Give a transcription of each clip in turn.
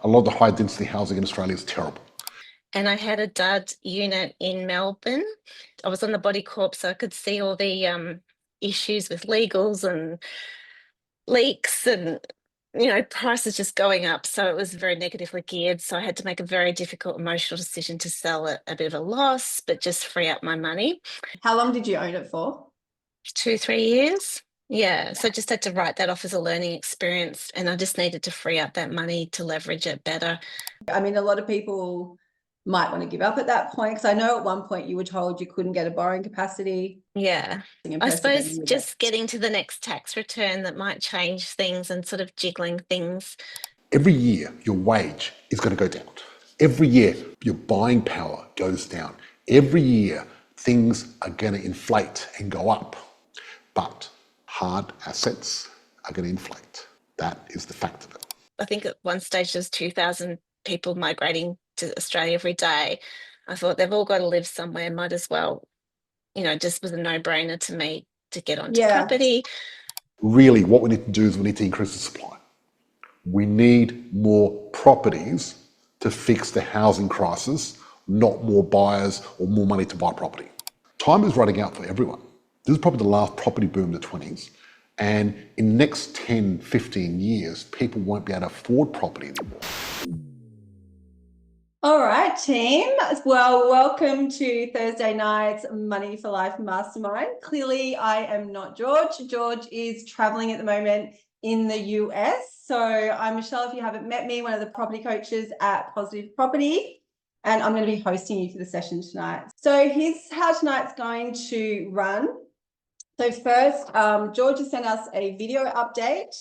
A lot of the high density housing in Australia is terrible. And I had a dud unit in Melbourne. I was on the body corp, so I could see all the issues with legals and leaks and prices just going up. So it was very negatively geared. So I had to make a very difficult emotional decision to sell at a bit of a loss, but just free up my money. How long did you own it for? 2-3 years. Yeah. So I just had to write that off as a learning experience. And I just needed to free up that money to leverage it better. I mean, a lot of people might want to give up at that point, because I know at one point you were told you couldn't get a borrowing capacity. Yeah. I suppose just getting to the next tax return that might change things and sort of jiggling things. Every year, your wage is going to go down. Every year, your buying power goes down. Every year, things are going to inflate and go up. But hard assets are going to inflate. That is the fact of it. I think at one stage there's 2,000 people migrating to Australia every day. I thought they've all got to live somewhere, might as well, just was a no-brainer to me to get onto property. Really, what we need to do is we need to increase the supply. We need more properties to fix the housing crisis, not more buyers or more money to buy property. Time is running out for everyone. This is probably the last property boom in the 20s. And in the next 10, 15 years, people won't be able to afford property anymore. All right, team. Well, welcome to Thursday night's Money for Life Mastermind. Clearly, I am not George. George is traveling at the moment in the US. So I'm Michelle, if you haven't met me, one of the property coaches at Positive Property, and I'm going to be hosting you for the session tonight. So here's how tonight's going to run. So first, George has sent us a video update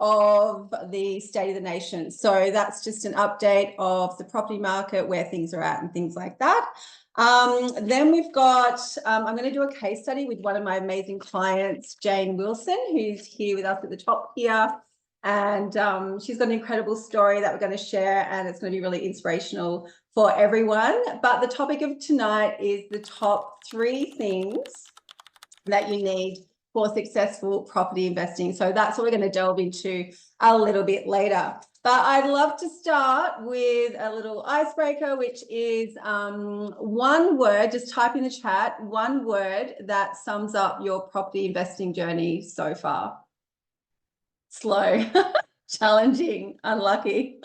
of the state of the nation. So that's just an update of the property market, where things are at and things like that. Then we've got, I'm going to do a case study with one of my amazing clients, Jane Wilson, who's here with us at the top here. And she's got an incredible story that we're going to share, and it's going to be really inspirational for everyone. But the topic of tonight is the top 3 things that you need for successful property investing. So that's what we're going to delve into a little bit later. But I'd love to start with a little icebreaker, which is one word. Just type in the chat one word that sums up your property investing journey so far. Slow, challenging, unlucky.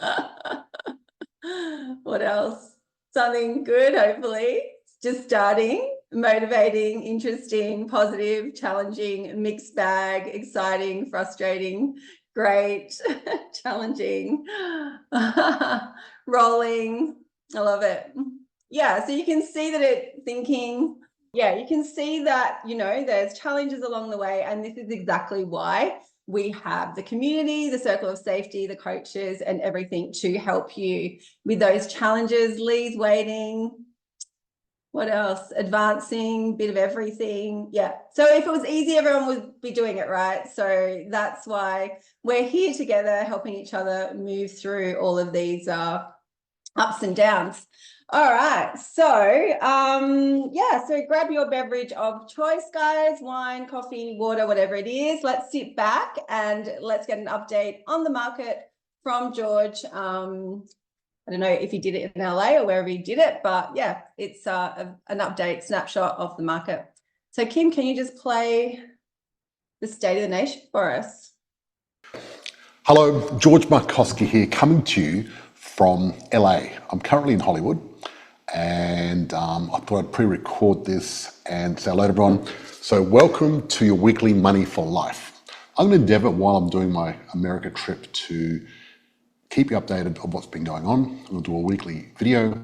What else? Something good, hopefully. Just starting. Motivating, interesting, positive, challenging, mixed bag, exciting, frustrating, great, challenging, rolling. I love it. Yeah, so you can see that you can see that, there's challenges along the way, and this is exactly why we have the community, the circle of safety, the coaches, and everything to help you with those challenges. Lee's waiting. What else? Advancing, bit of everything. Yeah. So if it was easy, everyone would be doing it, right? So that's why we're here together, helping each other move through all of these ups and downs. All right. So, so grab your beverage of choice, guys, wine, coffee, water, whatever it is. Let's sit back and let's get an update on the market from George. I don't know if he did it in LA or wherever he did it, but yeah, it's an update snapshot of the market. So Kim, can you just play the state of the nation for us? Hello, George Markowski here, coming to you from LA. I'm currently in Hollywood, and I thought I'd pre-record this and say hello to everyone. So welcome to your weekly Money for Life. I'm going to endeavour, while I'm doing my America trip, to keep you updated on what's been going on. We'll do a weekly video,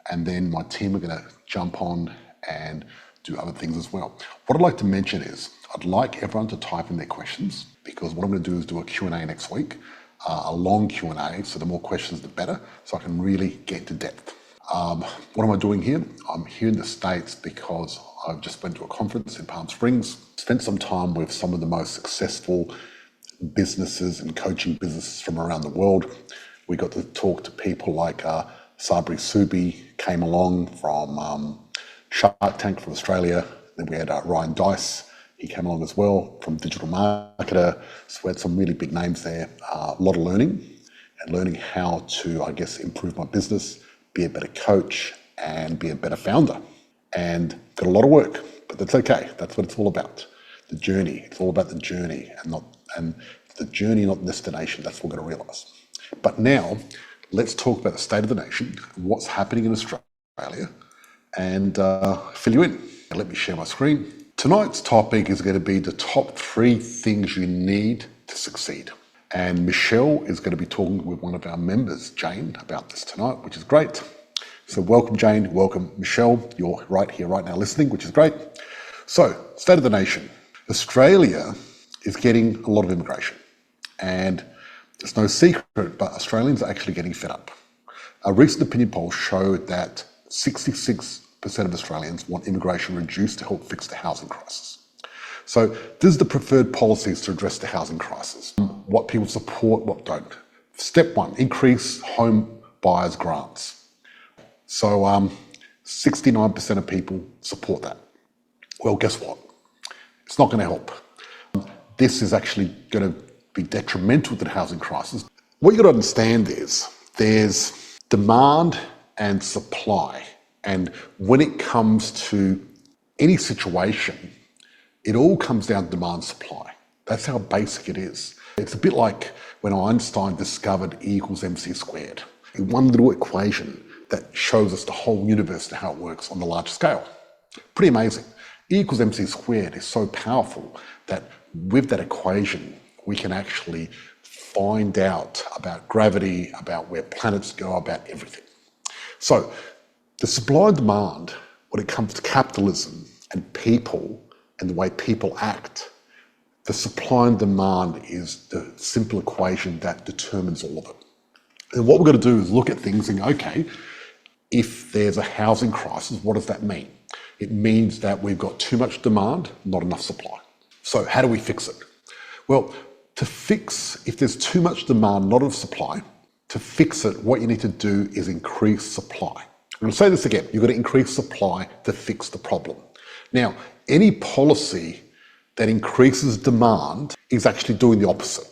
and then my team are going to jump on and do other things as well. What I'd like to mention is I'd like everyone to type in their questions, because what I'm going to do is do a Q&A next week, a long Q&A, so the more questions the better, so I can really get into depth. What am I doing here? I'm here in the States because I've just went to a conference in Palm Springs, spent some time with some of the most successful businesses and coaching businesses from around the world. We got to talk to people like Sabri Subi came along from Shark Tank from Australia. Then we had Ryan Dice, he came along as well from Digital Marketer. So we had some really big names there, a lot of learning. and learning how to, I guess, improve my business, be a better coach, and be a better founder. And got a lot of work, but that's okay. That's what it's all about. The journey. It's all about the journey and the journey, not the destination. That's what we're going to realize. But now, let's talk about the state of the nation, what's happening in Australia, and fill you in. Let me share my screen. Tonight's topic is going to be the top 3 things you need to succeed. And Michelle is going to be talking with one of our members, Jane, about this tonight, which is great. So welcome, Jane. Welcome, Michelle. You're right here, right now, listening, which is great. So, state of the nation. Australia is getting a lot of immigration. And it's no secret, but Australians are actually getting fed up. A recent opinion poll showed that 66% of Australians want immigration reduced to help fix the housing crisis. So this is the preferred policies to address the housing crisis. What people support, what don't. Step 1, increase home buyers grants. So 69% of people support that. Well, guess what? It's not going to help. This is actually going to be detrimental to the housing crisis. What you've got to understand is there's demand and supply. And when it comes to any situation, it all comes down to demand supply. That's how basic it is. It's a bit like when Einstein discovered E equals mc squared. One little equation that shows us the whole universe and how it works on the large scale. Pretty amazing. E equals mc squared is so powerful that with that equation, we can actually find out about gravity, about where planets go, about everything. So the supply and demand, when it comes to capitalism and people and the way people act, the supply and demand is the simple equation that determines all of it. And what we're going to do is look at things and go, okay, if there's a housing crisis, what does that mean? It means that we've got too much demand, not enough supply. So how do we fix it? Well, to fix, if there's too much demand, not enough supply, to fix it, what you need to do is increase supply. I'm going to say this again. You've got to increase supply to fix the problem. Now, any policy that increases demand is actually doing the opposite.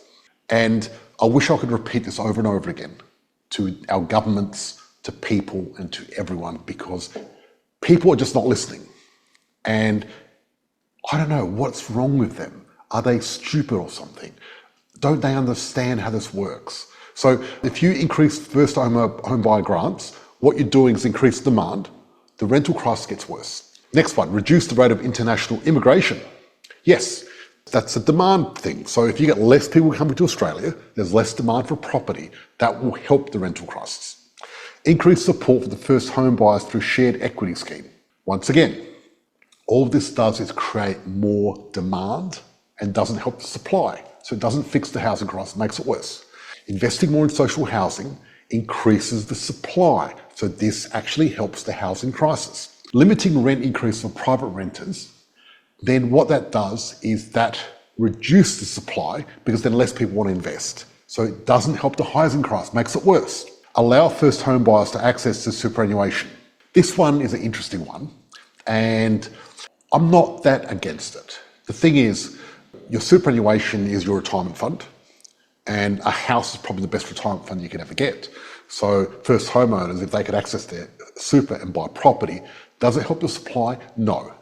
And I wish I could repeat this over and over again to our governments, to people, and to everyone, because people are just not listening. And I don't know what's wrong with them. Are they stupid or something? Don't they understand how this works? So if you increase first home buyer grants, what you're doing is increase demand. The rental crisis gets worse. Next one, reduce the rate of international immigration. Yes, that's a demand thing. So if you get less people coming to Australia, there's less demand for property. That will help the rental crisis. Increase support for the first home buyers through shared equity scheme. Once again, all this does is create more demand and doesn't help the supply. So it doesn't fix the housing crisis, it makes it worse. Investing more in social housing increases the supply. So this actually helps the housing crisis. Limiting rent increase for private renters, then what that does is that reduces the supply because then less people want to invest. So it doesn't help the housing crisis, makes it worse. Allow first home buyers to access to superannuation. This one is an interesting one, and I'm not that against it. The thing is, your superannuation is your retirement fund, and a house is probably the best retirement fund you can ever get. So first homeowners, if they could access their super and buy property, does it help the supply? No.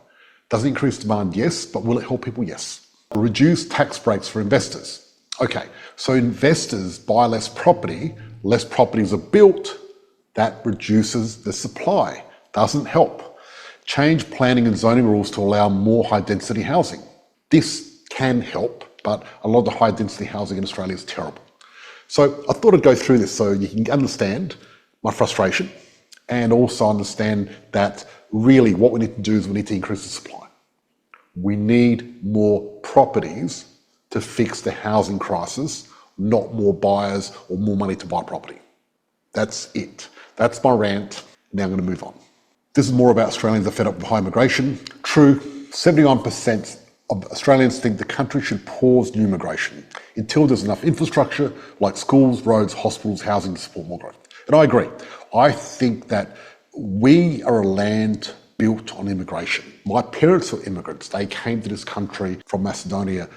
Does it increase demand? Yes. But will it help people? Yes. Reduce tax breaks for investors. Okay, so investors buy less properties are built, that reduces the supply. Doesn't help. Change planning and zoning rules to allow more high density housing. This can help, but a lot of the high density housing in Australia is terrible. So I thought I'd go through this so you can understand my frustration and also understand that really what we need to do is we need to increase the supply. We need more properties to fix the housing crisis, not more buyers or more money to buy property. That's it. That's my rant. Now I'm going to move on. This is more about Australians are fed up with high immigration. True, 71% of Australians think the country should pause new immigration until there's enough infrastructure like schools, roads, hospitals, housing to support more growth. And I agree. I think that we are a land built on immigration. My parents were immigrants. They came to this country from Macedonia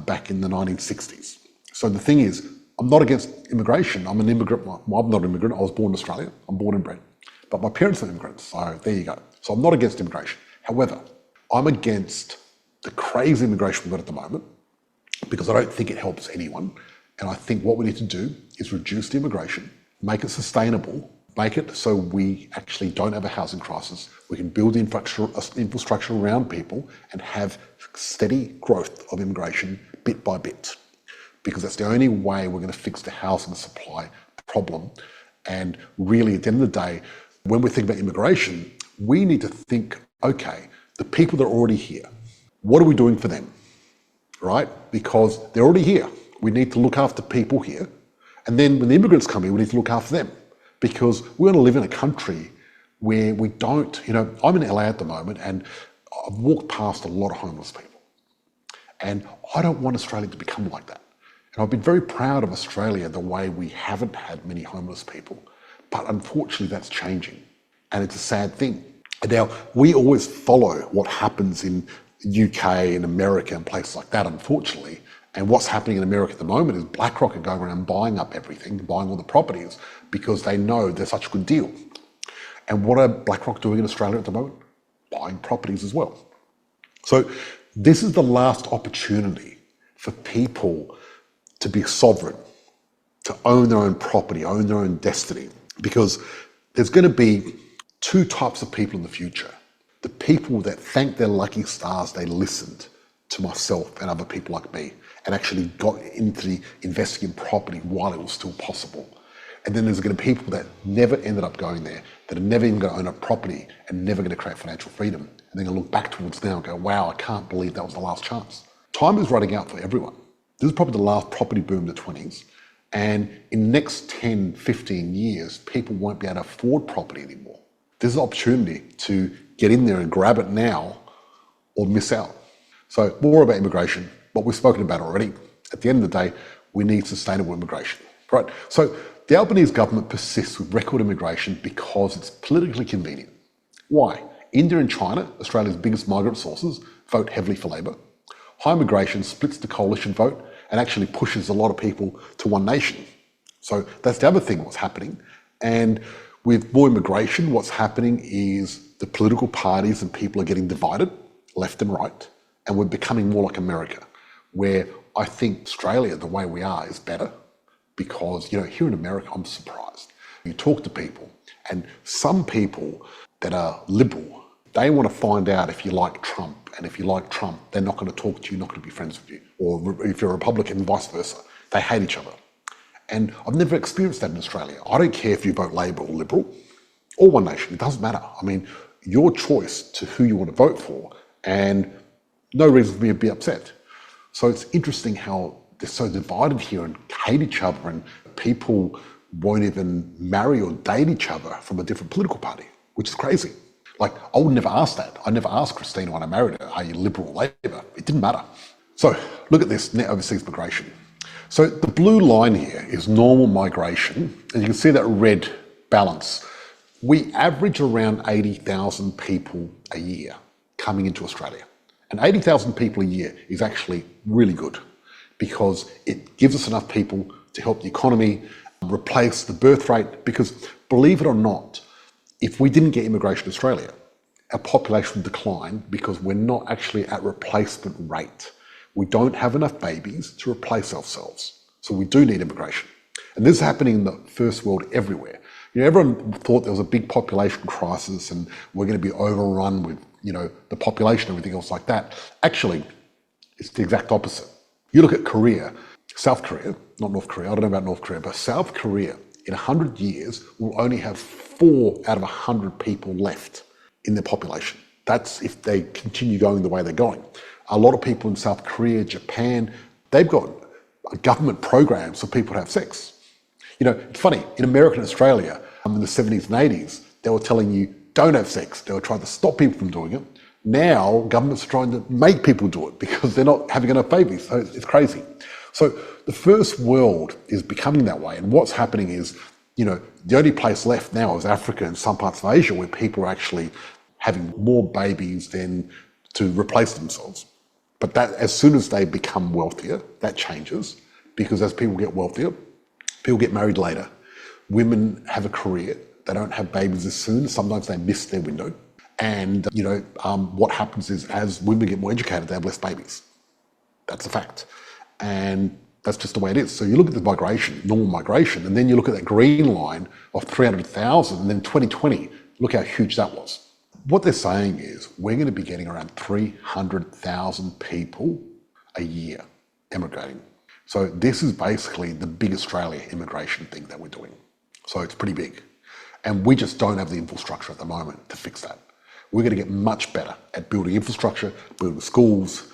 back in the 1960s. So the thing is, I'm not against immigration. I'm an immigrant. Well, I'm not an immigrant. I was born in Australia. I'm born and bred. But my parents are immigrants, so there you go. So I'm not against immigration. However, I'm against the crazy immigration we've got at the moment because I don't think it helps anyone. And I think what we need to do is reduce the immigration, make it sustainable, make it so we actually don't have a housing crisis. We can build infrastructure around people and have steady growth of immigration bit by bit, because that's the only way we're going to fix the housing supply problem. And really, at the end of the day, when we think about immigration, we need to think, okay, the people that are already here, what are we doing for them, right? Because they're already here. We need to look after people here. And then when the immigrants come here, we need to look after them, because we're going to live in a country where we don't, I'm in LA at the moment and I've walked past a lot of homeless people. And I don't want Australia to become like that. And I've been very proud of Australia, the way we haven't had many homeless people. But unfortunately, that's changing. And it's a sad thing. And now, we always follow what happens in the UK and America and places like that, unfortunately. And what's happening in America at the moment is BlackRock are going around buying up everything, buying all the properties, because they know they're such a good deal. And what are BlackRock doing in Australia at the moment? Buying properties as well. So this is the last opportunity for people to be sovereign, to own their own property, own their own destiny, because there's going to be two types of people in the future. The people that thank their lucky stars they listened to myself and other people like me and actually got into the investing in property while it was still possible. And then there's going to be people that never ended up going there, that are never even going to own a property and never going to create financial freedom. And they're going to look back towards now and go, wow, I can't believe that was the last chance. Time is running out for everyone. This is probably the last property boom of the 20s. And in the next 10, 15 years, people won't be able to afford property anymore. There's an opportunity to get in there and grab it now or miss out. So more about immigration, what we've spoken about already. At the end of the day, we need sustainable immigration, right? So the Albanese government persists with record immigration because it's politically convenient. Why? India and China, Australia's biggest migrant sources, vote heavily for Labor. High immigration splits the coalition vote and actually pushes a lot of people to one nation. So that's the other thing what's happening. And with more immigration, what's happening is the political parties and people are getting divided, left and right, and we're becoming more like America, where I think Australia, the way we are, is better. Because, here in America, I'm surprised. You talk to people, and some people that are liberal, they want to find out if you like Trump. And if you like Trump, they're not going to talk to you, not going to be friends with you. Or if you're a Republican, vice versa. They hate each other. And I've never experienced that in Australia. I don't care if you vote Labor or Liberal or One Nation. It doesn't matter. I mean, your choice to who you want to vote for, and no reason for me to be upset. So it's interesting how they're so divided here and hate each other, and people won't even marry or date each other from a different political party, which is crazy. Like, I would never ask that. I never asked Christina when I married her, are you Liberal or Labor? It didn't matter. So look at this, net overseas migration. So the blue line here is normal migration, and you can see that red balance. We average around 80,000 people a year coming into Australia. And 80,000 people a year is actually really good, because it gives us enough people to help the economy, replace the birth rate, because believe it or not, if we didn't get immigration to Australia, our population would decline because we're not actually at replacement rate. We don't have enough babies to replace ourselves. So we do need immigration. And this is happening in the first world everywhere. Everyone thought there was a big population crisis and we're going to be overrun with, the population and everything else like that. Actually, it's the exact opposite. You look at Korea, South Korea, not North Korea, I don't know about North Korea, but South Korea, in 100 years, will only have 4 out of 100 people left in their population. That's if they continue going the way they're going. A lot of people in South Korea, Japan, they've got government programs for people to have sex. It's funny, in America and Australia, in the 70s and 80s, they were telling you, don't have sex. They were trying to stop people from doing it. Now, governments are trying to make people do it because they're not having enough babies. So it's crazy. So the first world is becoming that way. And what's happening is, the only place left now is Africa and some parts of Asia where people are actually having more babies than to replace themselves. But that, as soon as they become wealthier, that changes, because as people get wealthier, People get married later. Women have a career. They don't have babies as soon. Sometimes they miss their window. And, what happens is as women get more educated, they have less babies. That's a fact. And that's just the way it is. So you look at the migration, normal migration, and then you look at that green line of 300,000, and then 2020, look how huge that was. What they're saying is we're going to be getting around 300,000 people a year emigrating. So this is basically the big Australia immigration thing that we're doing. So it's pretty big. And we just don't have the infrastructure at the moment to fix that. We're going to get much better at building infrastructure, building schools,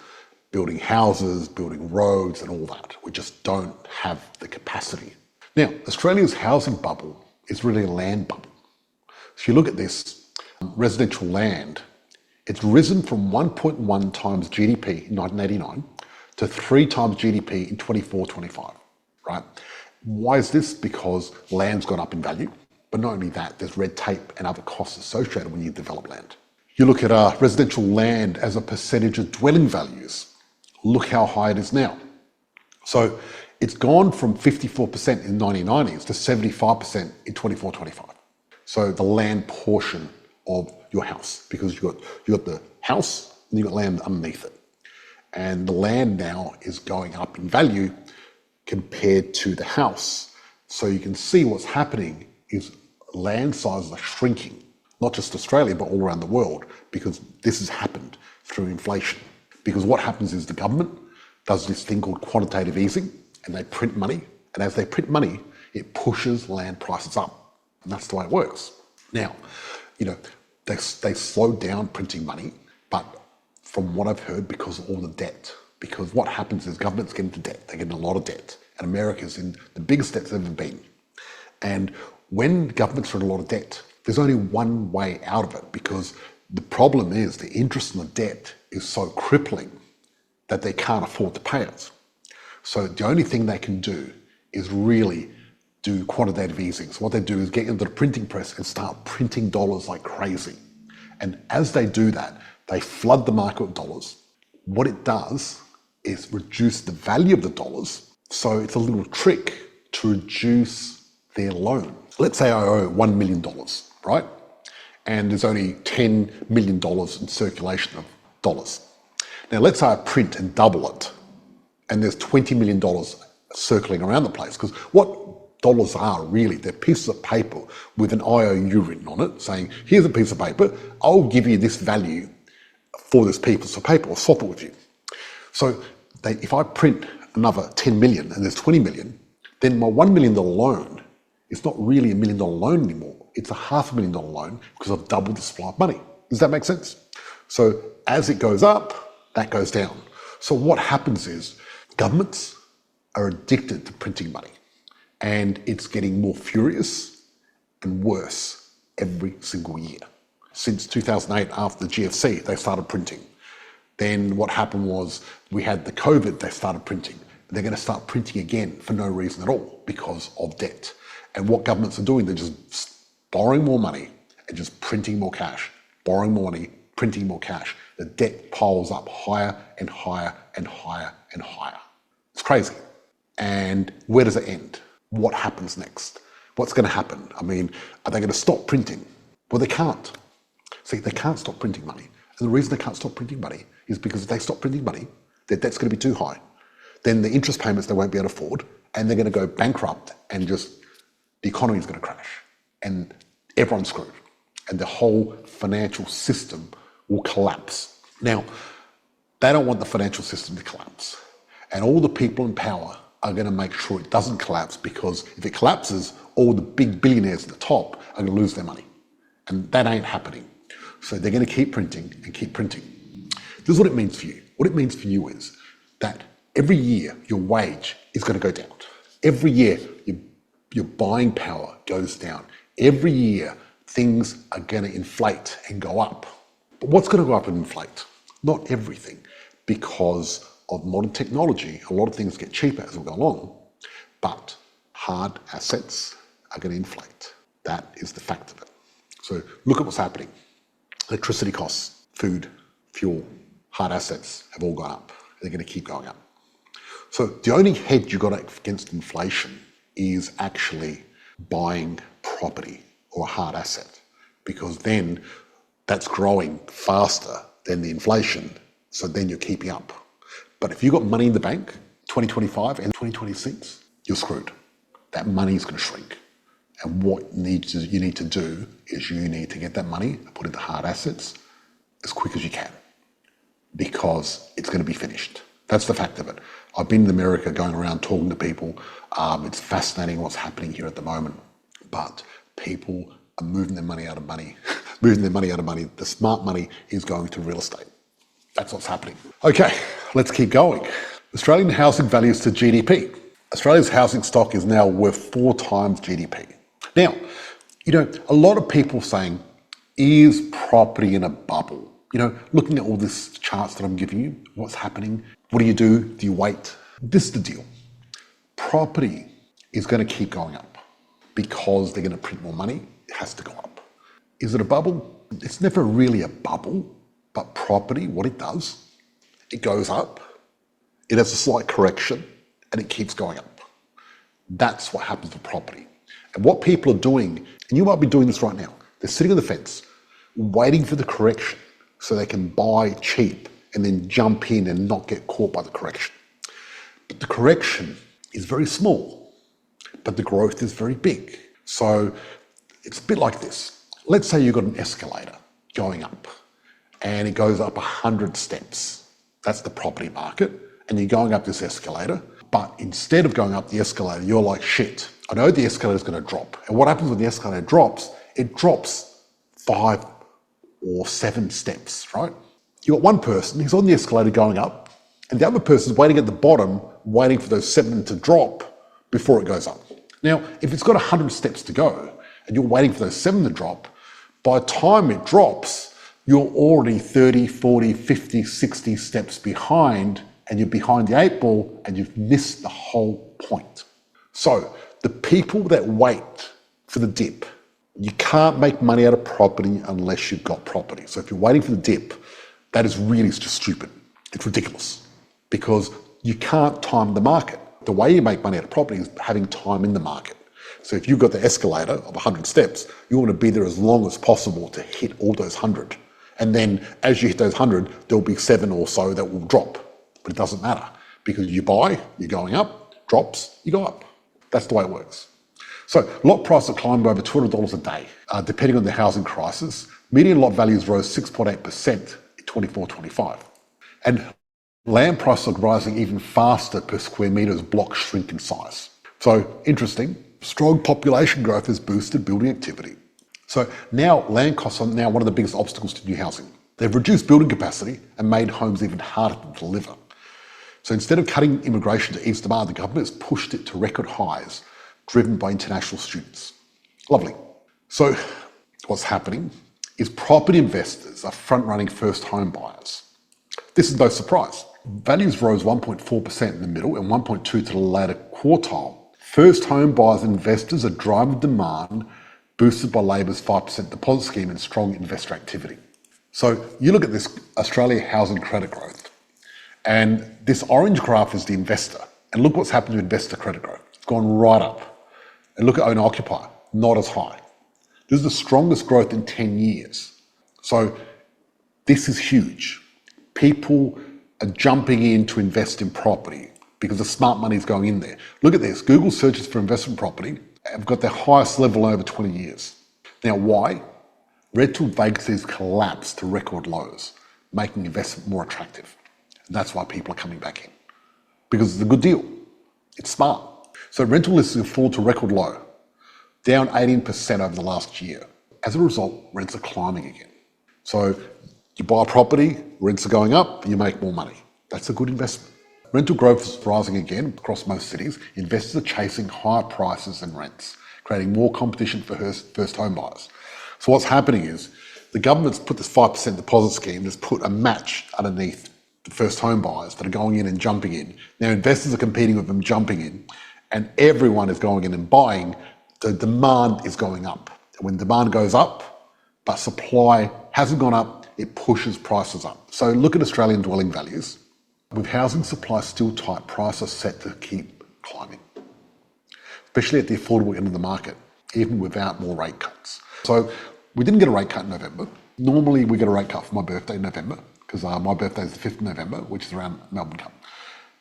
building houses, building roads and all that. We just don't have the capacity. Now, Australia's housing bubble is really a land bubble. So you look at this residential land, it's risen from 1.1 times GDP in 1989 to 3 times GDP in 24-25, right? Why is this? Because land's gone up in value, but not only that, there's red tape and other costs associated when you develop land. You look at residential land as a percentage of dwelling values. Look how high it is now. So it's gone from 54% in the 1990s to 75% in 24-25. So the land portion of your house, because you got the house and you've got land underneath it. And the land now is going up in value compared to the house. So you can see what's happening is land sizes are shrinking, not just Australia, but all around the world, because this has happened through inflation. Because what happens is the government does this thing called quantitative easing, and they print money. And as they print money, it pushes land prices up. And that's the way it works. Now, they slowed down printing money, but from what I've heard, because of all the debt. Because what happens is governments get into debt. They get in a lot of debt. And America's in the biggest debt it's ever been. And when governments are in a lot of debt, there's only one way out of it, because the problem is the interest on the debt is so crippling that they can't afford to pay it. So the only thing they can do is really do quantitative easing. So what they do is get into the printing press and start printing dollars like crazy. And as they do that, they flood the market with dollars. What it does is reduce the value of the dollars. So it's a little trick to reduce their loan. Let's say I owe $1 million, right? And there's only $10 million in circulation of dollars. Now, let's say I print and double it, and there's $20 million circling around the place. Because what dollars are really, they're pieces of paper with an IOU written on it, saying, here's a piece of paper, I'll give you this value for this piece of paper, or swap it with you. So if I print another 10 million and there's 20 million, then my $1 million loan is not really $1 million loan anymore. It's a $500,000 loan because I've doubled the supply of money. Does that make sense? So as it goes up, that goes down. So what happens is governments are addicted to printing money, and it's getting more furious and worse every single year. Since 2008, after the GFC, they started printing. Then what happened was we had the COVID, they started printing. They're going to start printing again for no reason at all because of debt. And what governments are doing, they're just borrowing more money and just printing more cash, borrowing more money, printing more cash. The debt piles up higher and higher and higher and higher. It's crazy. And where does it end? What happens next? What's going to happen? I mean, are they going to stop printing? Well, they can't. See, they can't stop printing money. And the reason they can't stop printing money is because if they stop printing money, their debt's going to be too high. Then the interest payments they won't be able to afford, and they're going to go bankrupt, and just the economy is going to crash. And everyone's screwed. And the whole financial system will collapse. Now, they don't want the financial system to collapse. And all the people in power are going to make sure it doesn't collapse, because if it collapses, all the big billionaires at the top are going to lose their money. And that ain't happening. So they're going to keep printing and keep printing. This is what it means for you. What it means for you is that every year your wage is going to go down. Every year your buying power goes down. Every year things are going to inflate and go up. But what's going to go up and inflate? Not everything, because of modern technology. A lot of things get cheaper as we go along, but hard assets are going to inflate. That is the fact of it. So look at what's happening. Electricity costs, food, fuel, hard assets have all gone up. They're going to keep going up. So the only hedge you got against inflation is actually buying property or a hard asset, because then that's growing faster than the inflation. So then you're keeping up. But if you've got money in the bank, 2025 and 2026, you're screwed. That money is going to shrink. And what you need to do is you need to get that money and put into hard assets as quick as you can, because it's going to be finished. That's the fact of it. I've been in America going around talking to people. It's fascinating what's happening here at the moment. But people are moving their money out of money. Moving their money out of money. The smart money is going to real estate. That's what's happening. Okay, let's keep going. Australian housing values to GDP. Australia's housing stock is now worth 4 times GDP. Now, a lot of people saying, is property in a bubble? Looking at all these charts that I'm giving you, what's happening? What do? Do you wait? This is the deal. Property is going to keep going up because they're going to print more money. It has to go up. Is it a bubble? It's never really a bubble, but property, what it does, it goes up, it has a slight correction, and it keeps going up. That's what happens to property. And what people are doing, and you might be doing this right now, they're sitting on the fence, waiting for the correction so they can buy cheap and then jump in and not get caught by the correction. But the correction is very small, but the growth is very big. So it's a bit like this. Let's say you've got an escalator going up and it goes up 100 steps. That's the property market. And you're going up this escalator, but instead of going up the escalator, you're like, shit, I know the escalator is going to drop. And what happens when the escalator drops? It drops 5 or 7 steps, right? You got one person, he's on the escalator going up, and the other person's waiting at the bottom, waiting for those 7 to drop before it goes up. Now, if it's got 100 steps to go, and you're waiting for those 7 to drop, by the time it drops, you're already 30, 40, 50, 60 steps behind, and you're behind the 8 ball, and you've missed the whole point. So, the people that wait for the dip, you can't make money out of property unless you've got property. So if you're waiting for the dip, that is really just stupid. It's ridiculous because you can't time the market. The way you make money out of property is having time in the market. So if you've got the escalator of 100 steps, you want to be there as long as possible to hit all those 100. And then as you hit those 100, there'll be 7 or so that will drop. But it doesn't matter because you buy, you're going up, drops, you go up. That's the way it works. So lot prices have climbed over $200 a day, depending on the housing crisis. Median lot values rose 6.8% in 24-25. And land prices are rising even faster per square metre as blocks shrink in size. So interesting, strong population growth has boosted building activity. So now land costs are now one of the biggest obstacles to new housing. They've reduced building capacity and made homes even harder to deliver. So instead of cutting immigration to ease demand, the government has pushed it to record highs, driven by international students. Lovely. So what's happening is property investors are front-running first home buyers. This is no surprise. Values rose 1.4% in the middle and 1.2% to the latter quartile. First home buyers and investors are driving demand, boosted by Labor's 5% deposit scheme and strong investor activity. So you look at this Australia housing credit growth, and this orange graph is the investor. And look what's happened to investor credit growth. It's gone right up. And look at owner-occupier, not as high. This is the strongest growth in 10 years. So this is huge. People are jumping in to invest in property because the smart money is going in there. Look at this. Google searches for investment property have got their highest level in over 20 years. Now, why? Rental vacancies collapsed to record lows, making investment more attractive. And that's why people are coming back in. Because it's a good deal. It's smart. So rental listings have fallen to record low, down 18% over the last year. As a result, rents are climbing again. So you buy a property, rents are going up, you make more money. That's a good investment. Rental growth is rising again across most cities. Investors are chasing higher prices and rents, creating more competition for first home buyers. So what's happening is the government's put this 5% deposit scheme, that's put a match underneath the first home buyers that are going in and jumping in. Now investors are competing with them jumping in, and everyone is going in and buying. The demand is going up. And when demand goes up, but supply hasn't gone up, it pushes prices up. So look at Australian dwelling values. With housing supply still tight, prices are set to keep climbing. especially at the affordable end of the market, even without more rate cuts. So we didn't get a rate cut in November. Normally we get a rate cut for my birthday in November, because my birthday is the 5th of November, which is around Melbourne Cup.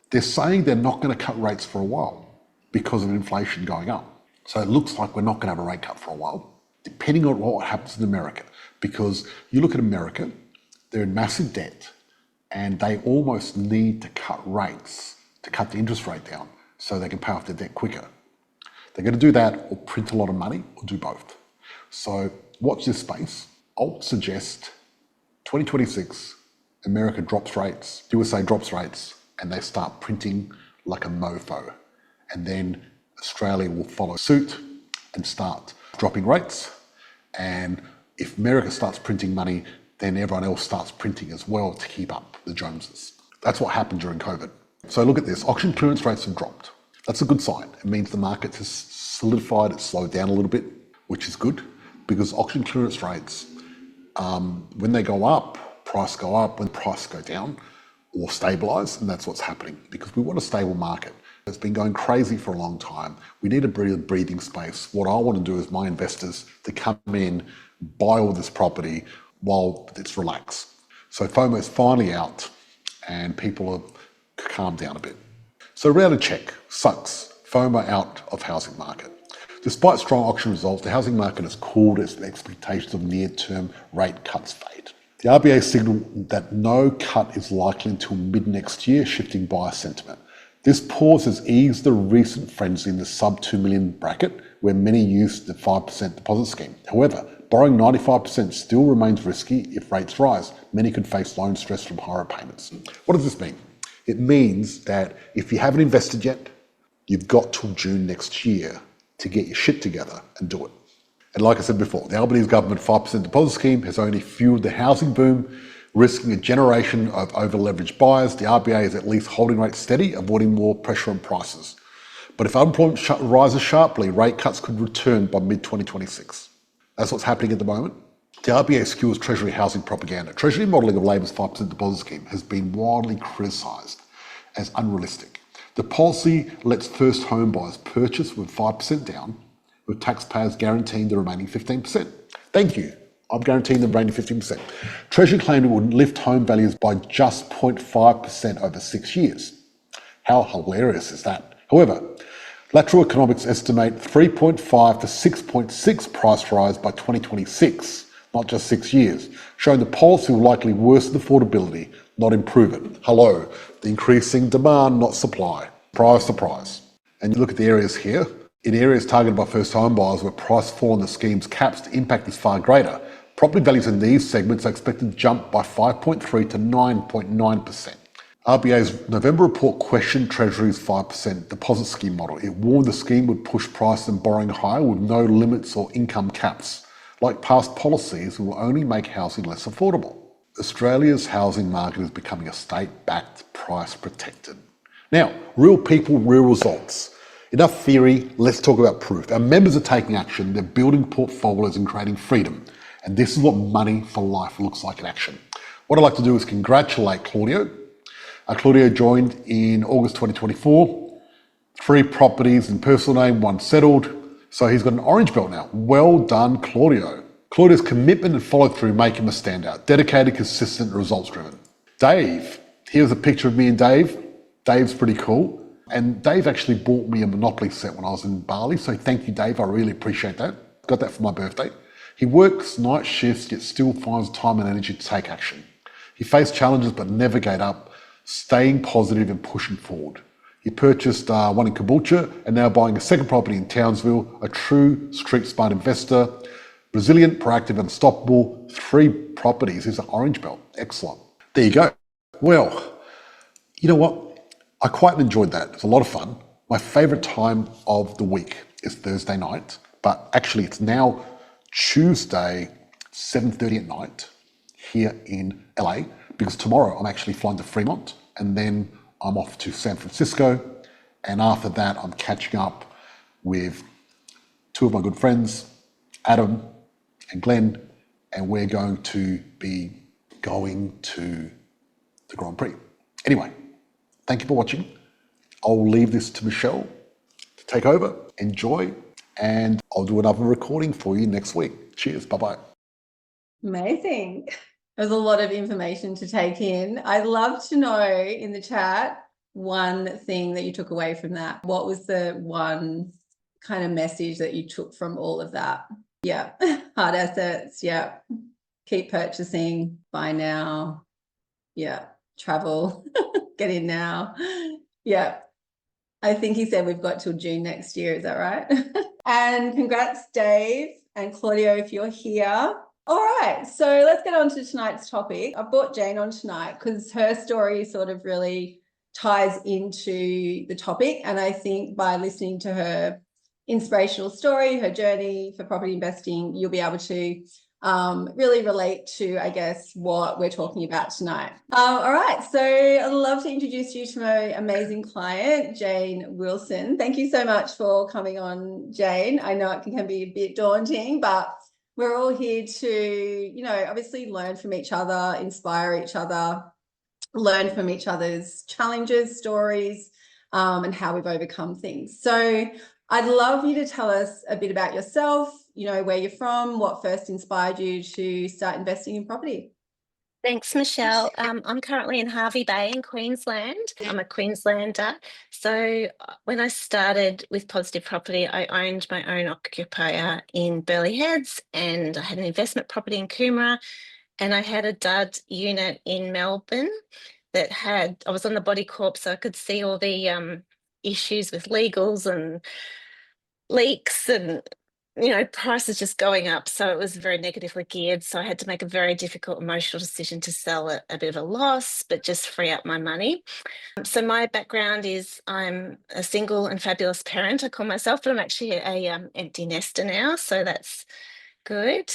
They're saying they're not going to cut rates for a while because of inflation going up. So it looks like we're not going to have a rate cut for a while, depending on what happens in America. Because you look at America, they're in massive debt and they almost need to cut rates to cut the interest rate down so they can pay off their debt quicker. They're going to do that or print a lot of money or do both. So watch this space. I'll suggest 2026, America drops rates, USA drops rates, and they start printing like a mofo. And then Australia will follow suit and start dropping rates. And if America starts printing money, then everyone else starts printing as well to keep up the Joneses. That's what happened during COVID. So look at this, auction clearance rates have dropped. That's a good sign. It means the market has solidified, it's slowed down a little bit, which is good, because auction clearance rates, when they go up, price go up, when price go down, or stabilise, and that's what's happening, because we want a stable market. It's been going crazy for a long time. We need a breathing space. What I want to do is my investors to come in, buy all this property while it's relaxed. So FOMO is finally out and people have calmed down a bit. So reality check, sucks. FOMO out of housing market. Despite strong auction results, the housing market has cooled as the expectations of near-term rate cuts fade. The RBA signaled that no cut is likely until mid-next year, shifting buyer sentiment. This pause has eased the recent frenzy in the sub 2 million bracket, where many use the 5% deposit scheme. However, borrowing 95% still remains risky if rates rise. Many could face loan stress from higher payments. What does this mean? It means that if you haven't invested yet, you've got till June next year to get your shit together and do it. And like I said before, the Albanese government 5% deposit scheme has only fueled the housing boom, risking a generation of over-leveraged buyers. The RBA is at least holding rates steady, avoiding more pressure on prices. But if unemployment rises sharply, rate cuts could return by mid-2026. That's what's happening at the moment. The RBA skews Treasury housing propaganda. Treasury modelling of Labor's 5% deposit scheme has been widely criticised as unrealistic. The policy lets first home buyers purchase with 5% down, with taxpayers guaranteeing the remaining 15%. Thank you. I'm guaranteeing the remaining 15%. Treasury claimed it would lift home values by just 0.5% over 6 years. How hilarious is that? However, lateral economics estimate 3.5 to 6.6 price rise by 2026, not just 6 years, showing the policy will likely worsen affordability, not improve it. Hello, the increasing demand, not supply. Surprise, surprise. And you look at the areas here. In areas targeted by first home buyers where price fall on the scheme's caps, the impact is far greater. Property values in these segments are expected to jump by 5.3 to 9.9%. RBA's November report questioned Treasury's 5% deposit scheme model. It warned the scheme would push prices and borrowing higher with no limits or income caps. Like past policies, it will only make housing less affordable. Australia's housing market is becoming a state-backed, price-protected. Now, real people, real results. Enough theory, let's talk about proof. Our members are taking action, they're building portfolios and creating freedom. And this is what Money for Life looks like in action. What I'd like to do is congratulate Claudio. Claudio joined in August 2024. 3 properties in personal name, 1 settled. So he's got an orange belt now. Well done, Claudio. Claudio's commitment and follow through make him a standout. Dedicated, consistent, results driven. Dave, here's a picture of me and Dave. Dave's pretty cool. And Dave actually bought me a Monopoly set when I was in Bali. So thank you, Dave. I really appreciate that. Got that for my birthday. He works night shifts, yet still finds time and energy to take action. He faced challenges, but never gave up, staying positive and pushing forward. He purchased one in Caboolture and now buying a second property in Townsville, a true street smart investor, resilient, proactive, unstoppable, 3 properties. He's an orange belt. Excellent. There you go. Well, you know what? I quite enjoyed that. It was a lot of fun. My favorite time of the week is Thursday night, but actually it's now Tuesday, 7:30 at night here in LA, because tomorrow I'm actually flying to Fremont and then I'm off to San Francisco. And after that, I'm catching up with 2 of my good friends, Adam and Glenn, and we're going to be going to the Grand Prix. Anyway, thank you for watching. I'll leave this to Michelle to take over. enjoy, and I'll do another recording for you next week. Cheers. Bye-bye. Amazing. There's a lot of information to take in. I'd love to know in the chat one thing that you took away from that. What was the one kind of message that you took from all of that? Yeah. Hard assets. Yeah. Keep purchasing. Buy now. Yeah. Travel. Get in now. Yeah. I think he said we've got till June next year. Is that right? And congrats, Dave and Claudio, if you're here. All right, so let's get on to tonight's topic. I brought Jane on tonight because her story sort of really ties into the topic. And I think by listening to her inspirational story, her journey for property investing, you'll be able to really relate to, I guess, what we're talking about tonight. All right, so I'd love to introduce you to my amazing client, Jane Wilson. Thank you so much for coming on, Jane. I know it can be a bit daunting, but we're all here to, obviously learn from each other, inspire each other, learn from each other's challenges, stories, and how we've overcome things. So I'd love you to tell us a bit about yourself, where you're from, what first inspired you to start investing in property. Thanks, Michelle. I'm currently in Hervey Bay in Queensland. I'm a Queenslander. So when I started with Positive Property, I owned my own occupier in Burleigh Heads, and I had an investment property in Coomera, and I had a dud unit in Melbourne that I was on the body corp, so I could see all the issues with legals and leaks and prices just going up. So it was very negatively geared. So I had to make a very difficult emotional decision to sell at a bit of a loss, but just free up my money. So my background is I'm a single and fabulous parent, I call myself, but I'm actually a empty nester now. So that's good.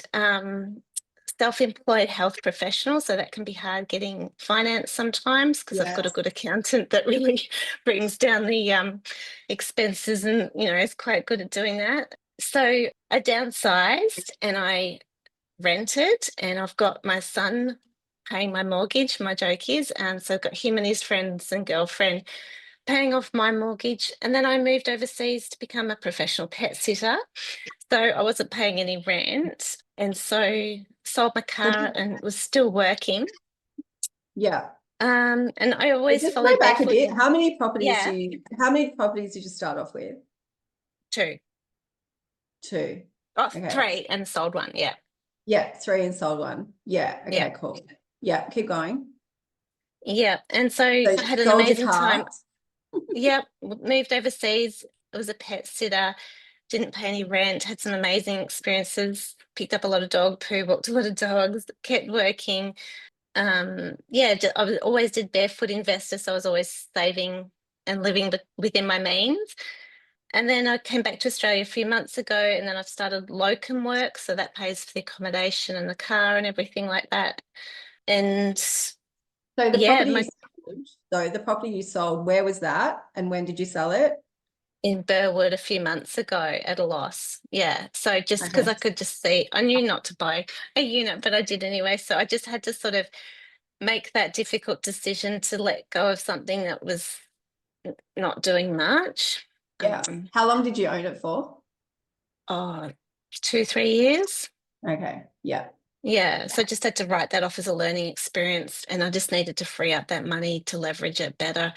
Self-employed health professional, so that can be hard getting finance sometimes because I've got a good accountant that really brings down the expenses and is quite good at doing that. So I downsized and I rented, and I've got my son paying my mortgage. My joke is, so I've got him and his friends and girlfriend paying off my mortgage, and then I moved overseas to become a professional pet sitter. So I wasn't paying any rent, and so sold my car and was still working. Yeah. And I always just followed go back barefoot. a bit. How many properties Yeah. how many properties did you start off with? Two. Oh, Okay. 3 and sold one. Yeah. Yeah, 3 and sold one. Yeah. Okay, Yeah. cool. Yeah, keep going. Yeah. And so So I had an sold your amazing car. time. Yep. Moved overseas. I was a pet sitter, didn't pay any rent, had some amazing experiences, picked up a lot of dog poo, walked a lot of dogs, kept working. I always did barefoot investor, so I was always saving and living within my means. And then I came back to Australia a few months ago, and then I've started locum work, so that pays for the accommodation and the car and everything like that. And So the property you sold, where was that and when did you sell it? In Burwood a few months ago at a loss. Yeah. So just because I could just see, I knew not to buy a unit, but I did anyway. So I just had to sort of make that difficult decision to let go of something that was not doing much. Yeah. How long did you own it for? 2-3 years. Okay. Yeah. Yeah. So I just had to write that off as a learning experience, and I just needed to free up that money to leverage it better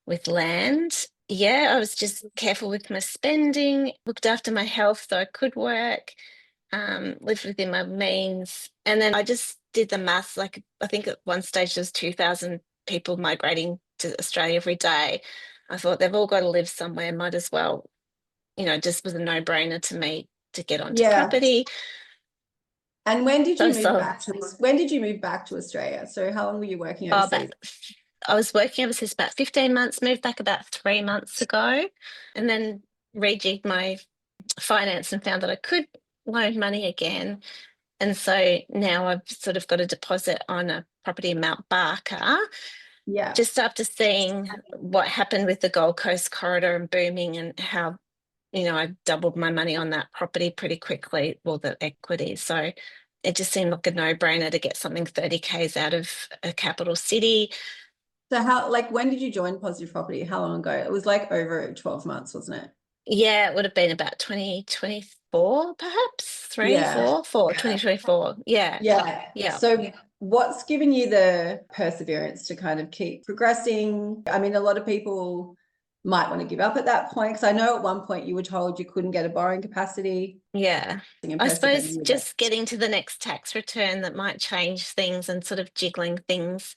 with land. Yeah, I was just careful with my spending, looked after my health so I could work, lived within my means. And then I just did the maths. Like, I think at one stage there was 2,000 people migrating to Australia every day. I thought they've all got to live somewhere, might as well, just was a no-brainer to me to get onto property. And when did you move back to Australia? So how long were you working overseas? I was working overseas about 15 months, moved back about 3 months ago, and then rejigged my finance and found that I could loan money again. And so now I've sort of got a deposit on a property in Mount Barker. Yeah. Just after seeing what happened with the Gold Coast corridor and booming, and how, I doubled my money on that property pretty quickly, well, the equity. So it just seemed like a no-brainer to get something 30 Ks out of a capital city. So when did you join Positive Property? How long ago? It was like over 12 months, wasn't it? Yeah, it would have been about 2024, perhaps three, Yeah. four, four, 2024. Yeah. Yeah. Yeah. So what's given you the perseverance to kind of keep progressing? I mean, a lot of people might want to give up at that point, because I know at one point you were told you couldn't get a borrowing capacity. Yeah. And I persevering suppose with it. just getting to the next tax return that might change things and sort of jiggling things.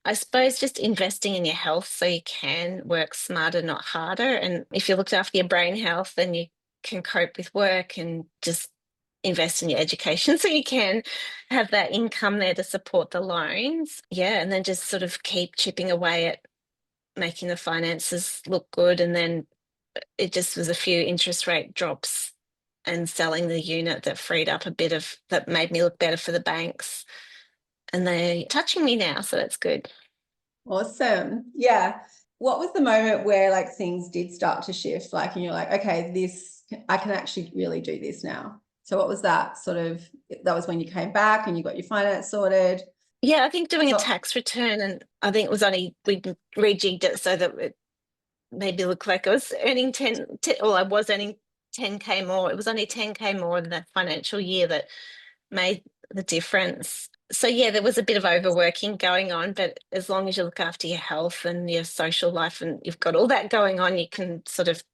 I suppose just investing in your health so you can work smarter, not harder. And if you looked after your brain health, then you can cope with work and just invest in your education so you can have that income there to support the loans. Yeah. And then just sort of keep chipping away at making the finances look good. And then it just was a few interest rate drops and selling the unit that freed up a bit of that made me look better for the banks. And they're touching me now, so that's good. Awesome. Yeah. What was the moment where like things did start to shift? Like, and you're like, okay, this, I can actually really do this now. So what was that sort of, that was when you came back and you got your finance sorted? Yeah, I think doing a So, tax return, and I think it was only, we rejigged it so that it made me look like I was earning 10, well, I was earning 10K more. It was only 10K more in that financial year that made the difference. So yeah, there was a bit of overworking going on, but as long as you look after your health and your social life and you've got all that going on, you can sort of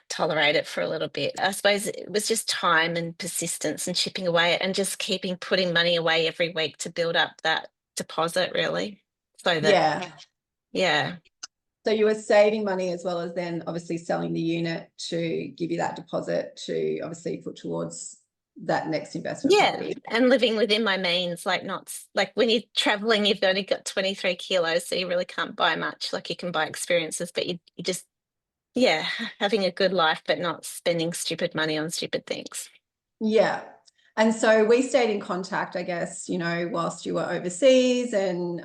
tolerate it for a little bit. I suppose it was just time and persistence and chipping away and just keeping putting money away every week to build up that deposit, really. So that, yeah. yeah. So you were saving money as well as then obviously selling the unit to give you that deposit to obviously put towards that next investment Yeah, property. and living within my means, like not like when you're traveling, you've only got 23 kilos, so you really can't buy much. Like you can buy experiences, but you just, yeah, having a good life, but not spending stupid money on stupid things. Yeah. And so we stayed in contact, I guess, you know, whilst you were overseas, and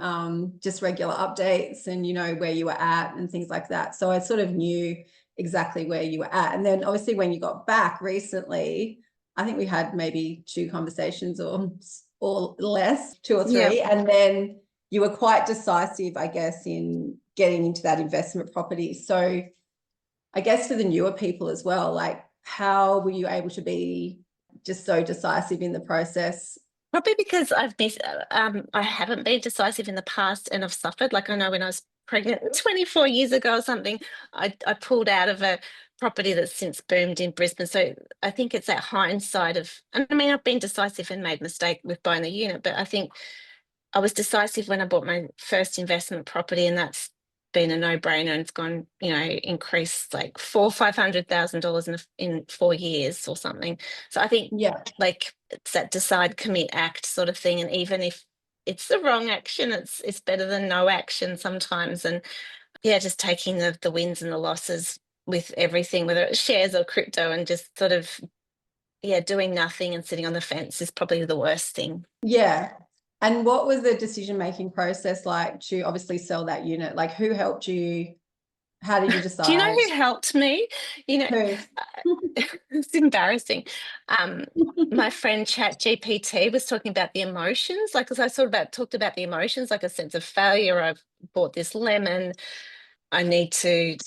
just regular updates and, you know, where you were at and things like that. So I sort of knew exactly where you were at. And then obviously when you got back recently, I think we had maybe 2 conversations or less, 2 or 3. Yeah. And then you were quite decisive, I guess, in getting into that investment property. So I guess for the newer people as well, like how were you able to be just so decisive in the process? Probably because I haven't been decisive in the past and I've suffered. Like I know when I was pregnant 24 years ago or something, I pulled out of a property that's since boomed in Brisbane. So I think it's that hindsight of, and I mean, I've been decisive and made mistake with buying the unit, but I think I was decisive when I bought my first investment property, and that's been a no-brainer. And it's gone, increased like $500,000 in 4 years or something. So I think, Yeah. like, it's that decide, commit, act sort of thing. And even if it's the wrong action, it's better than no action sometimes. And yeah, just taking the wins and the losses with everything, whether it's shares or crypto, and just sort of, yeah, doing nothing and sitting on the fence is probably the worst thing. Yeah. And what was the decision-making process like to obviously sell that unit? Like who helped you? How did you Do you know decide? who helped me? You know, Who? it's embarrassing. My friend Chat GPT was talking about the emotions, like as I talked about the emotions, like a sense of failure. I've bought this lemon. I need to.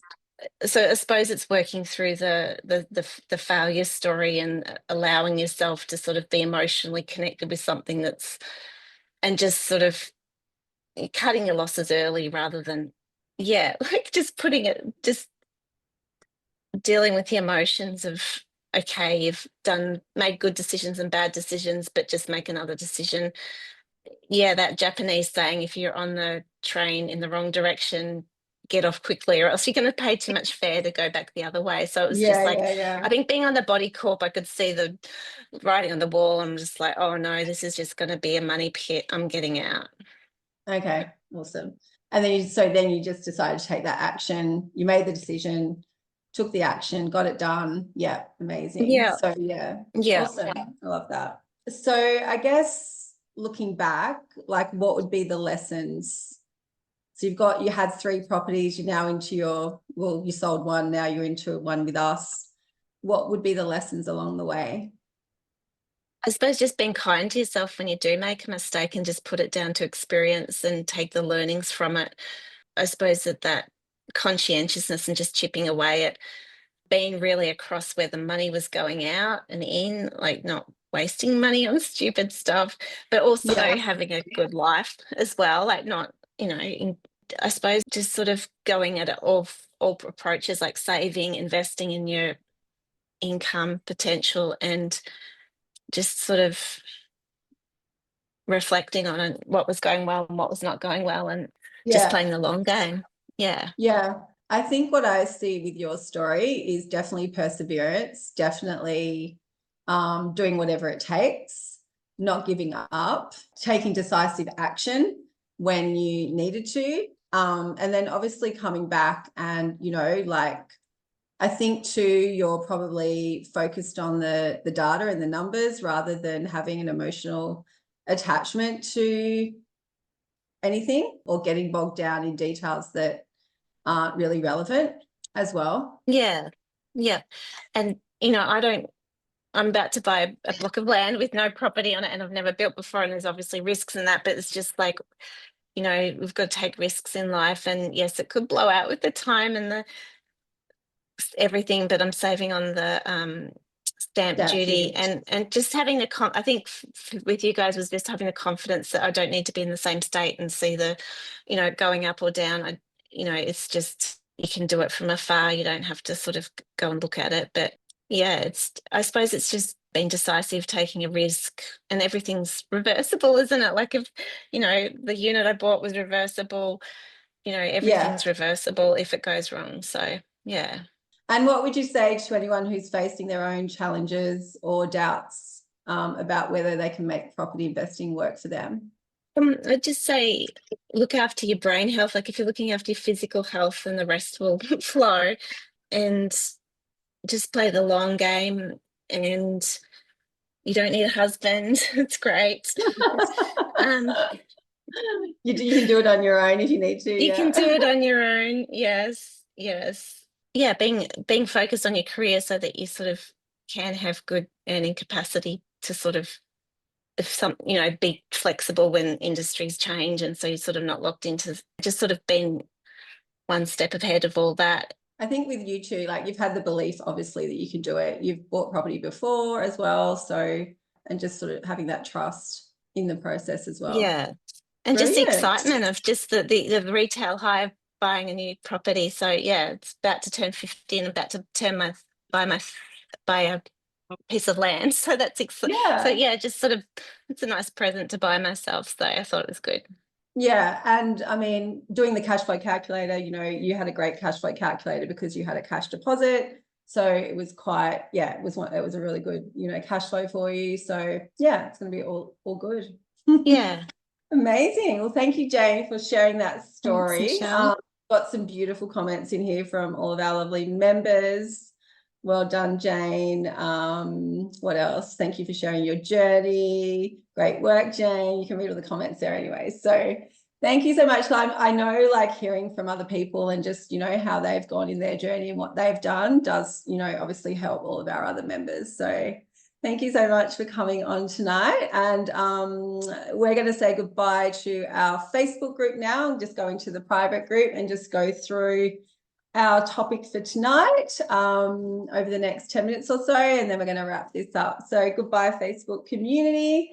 So I suppose it's working through the failure story and allowing yourself to sort of be emotionally connected with something and just sort of cutting your losses early rather than, yeah, like just dealing with the emotions of, okay, you've made good decisions and bad decisions, but just make another decision. Yeah, that Japanese saying, if you're on the train in the wrong direction, get off quickly, or else you're going to pay too much fare to go back the other way. So it was just Yeah, like, yeah, I yeah. think being on the body corp, I could see the writing on the wall. I'm just like, oh no, this is just going to be a money pit. I'm getting out. Okay, awesome. And then you just decided to take that action. You made the decision, took the action, got it done. Yeah, amazing. Yeah, So yeah, yeah. awesome. I love that. So I guess looking back, like what would be the lessons? So you had 3 properties, you're now into you sold one, now you're into one with us. What would be the lessons along the way? I suppose just being kind to yourself when you do make a mistake and just put it down to experience and take the learnings from it. I suppose that conscientiousness and just chipping away at been really across where the money was going out and in, like not wasting money on stupid stuff, but also having a good life as well, like not, I suppose just sort of going at it all approaches, like saving, investing in your income potential, and just sort of reflecting on what was going well and what was not going well, and just playing the long game. Yeah. I think what I see with your story is definitely perseverance, definitely doing whatever it takes, not giving up, taking decisive action when you needed to, and then obviously coming back and, like, I think too, you're probably focused on the data and the numbers rather than having an emotional attachment to anything or getting bogged down in details that aren't really relevant as well. Yeah. And I'm about to buy a block of land with no property on it, and I've never built before, and there's obviously risks in that, but it's just like, we've got to take risks in life, and yes, it could blow out with the time and the everything, but I'm saving on the stamp duty, and just having I think with you guys was just having the confidence that I don't need to be in the same state and see the, going up or down. It's just, you can do it from afar. You don't have to sort of go and look at it. But yeah, I suppose it's just being decisive, taking a risk, and everything's reversible, isn't it? Like if, the unit I bought was reversible, everything's reversible if it goes wrong. So yeah. And what would you say to anyone who's facing their own challenges or doubts about whether they can make property investing work for them? I'd just say look after your brain health. Like if you're looking after your physical health, then the rest will flow, and just play the long game. And you don't need a husband. It's great. You can do it on your own if you need to. You can do it on your own. Yes. Yeah, being focused on your career so that you sort of can have good earning capacity to sort of, be flexible when industries change, and so you're sort of not locked into, just sort of being one step ahead of all that. I think with you too, like you've had the belief obviously that you can do it. You've bought property before as well, so, and just sort of having that trust in the process as well. Yeah, and just the excitement of just the retail high of buying a new property. So yeah, it's about to turn 50 and about to buy a piece of land. So that's exciting. So yeah, just sort of, it's a nice present to buy myself. So I thought it was good. Yeah, and I mean, doing the cash flow calculator, you had a great cash flow calculator because you had a cash deposit. So it was quite, it was a really good, cash flow for you. So yeah, it's going to be all good. Yeah. Amazing. Well, thank you, Jane, for sharing that story. Thanks, got some beautiful comments in here from all of our lovely members. Well done, Jane. What else? Thank you for sharing your journey. Great work, Jane. You can read all the comments there anyway. So thank you so much. I know, like, hearing from other people and just, how they've gone in their journey and what they've done does, obviously help all of our other members. So thank you so much for coming on tonight. And we're going to say goodbye to our Facebook group now. I'm just going to the private group and just go through our topic for tonight over the next 10 minutes or so, and then we're going to wrap this up. So goodbye, Facebook community.